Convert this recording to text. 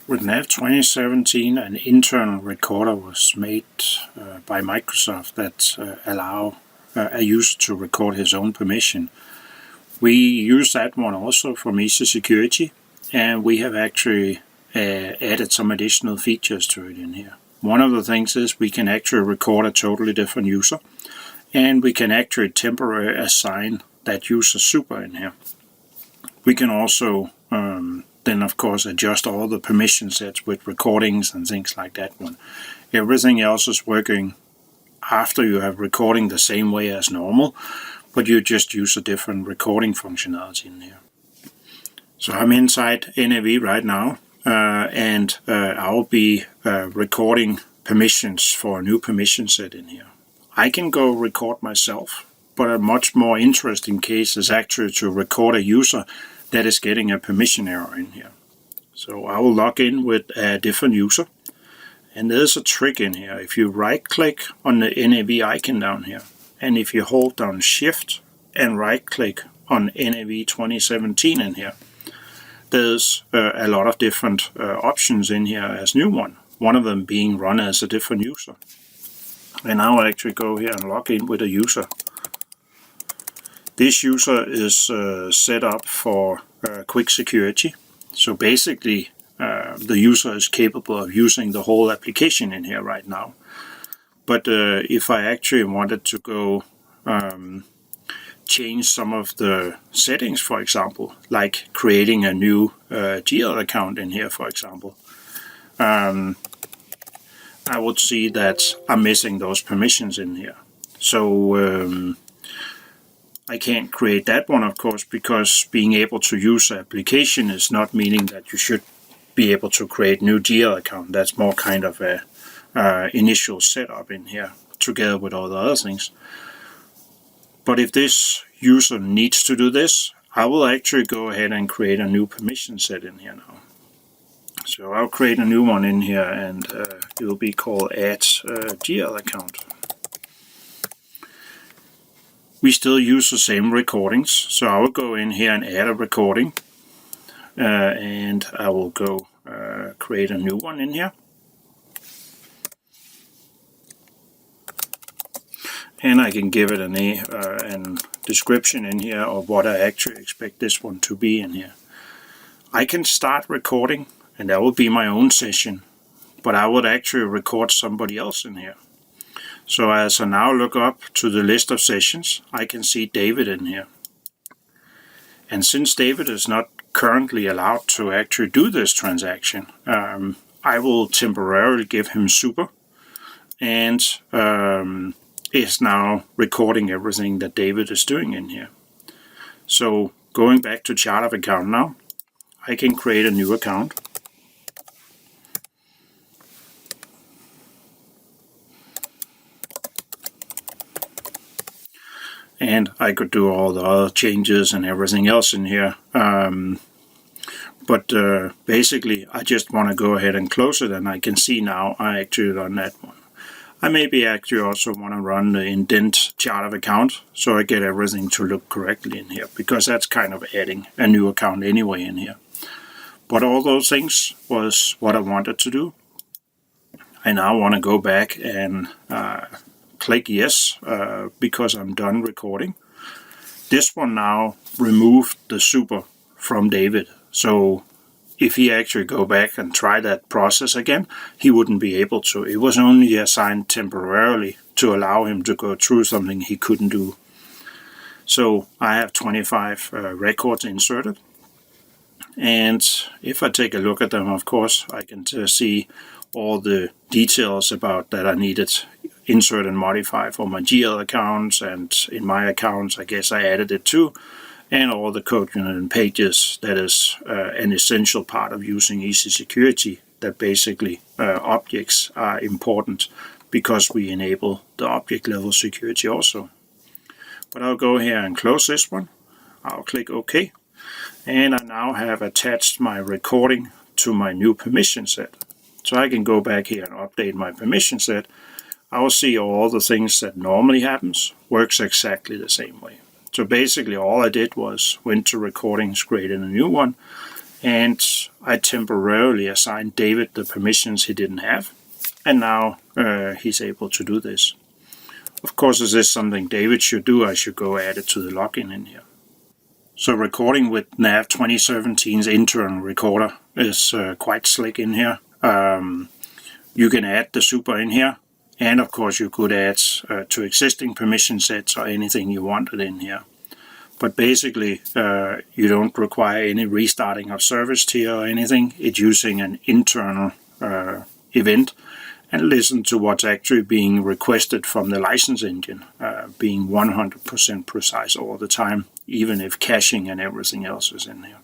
With NAV 2017, an internal recorder was made by Microsoft that allow a user to record his own permission. We use that one also from Easy Security, and we have actually added some additional features to it in here. One of the things is we can actually record a totally different user, and we can actually temporarily assign that user super in here. We can also then of course adjust all the permission sets with recordings and things like that one. Everything else is working after you have recording the same way as normal, but you just use a different recording functionality in here. So I'm inside NAV right now, and I'll be recording permissions for a new permission set in here. I can go record myself, but a much more interesting case is actually to record a user that is getting a permission error in here. So I will log in with a different user, and there's a trick in here. If you right click on the NAV icon down here, and if you hold down shift and right click on NAV 2017 in here, there's a lot of different options in here as new one of them being run as a different user. And I'll actually go here and log in with a user. This user is set up for quick security. So basically the user is capable of using the whole application in here right now. But if I actually wanted to go change some of the settings, for example, like creating a new GL account in here, for example, I would see that I'm missing those permissions in here. So I can't create that one, of course, because being able to use the application is not meaning that you should be able to create new GL account. That's more kind of a initial setup in here together with all the other things. But if this user needs to do this, I will actually go ahead and create a new permission set in here now. So I'll create a new one in here, and it will be called add GL account. We still use the same recordings, so I will go in here and add a recording, and I will go create a new one in here. And I can give it a description in here of what I actually expect this one to be in here. I can start recording, and that will be my own session, but I would actually record somebody else in here. So as I now look up to the list of sessions, I can see David in here. And since David is not currently allowed to actually do this transaction, I will temporarily give him super, and is now recording everything that David is doing in here. So going back to chart of account now, I can create a new account. And I could do all the other changes and everything else in here. But basically, I just want to go ahead and close it, and I can see now I actually run that one. I maybe actually also want to run the indent chart of account, so I get everything to look correctly in here, because that's kind of adding a new account anyway in here. But all those things was what I wanted to do. I now want to go back and click yes, because I'm done recording. This one now removed the super from David, so if he actually go back and try that process again, he wouldn't be able to. It was only assigned temporarily to allow him to go through something he couldn't do. So I have 25 records inserted, and if I take a look at them, of course, I can see all the details about that I needed insert and modify for my GL accounts, and in my accounts I guess I added it too, and all the code unit and pages. That is an essential part of using Easy Security, that basically objects are important because we enable the object level security also. But I'll go here and close this one. I'll click OK, and I now have attached my recording to my new permission set. So I can go back here and update my permission set. I will see all the things that normally happens works exactly the same way. So basically all I did was went to recordings, created a new one, and I temporarily assigned David the permissions he didn't have, and now he's able to do this. Of course, is this something David should do? I should go add it to the login in here. So recording with NAV 2017's internal recorder is quite slick in here. You can add the super in here, and of course you could add to existing permission sets or anything you wanted in here. But basically, you don't require any restarting of service tier or anything. It's using an internal event and listen to what's actually being requested from the license engine, being 100% precise all the time, even if caching and everything else is in here.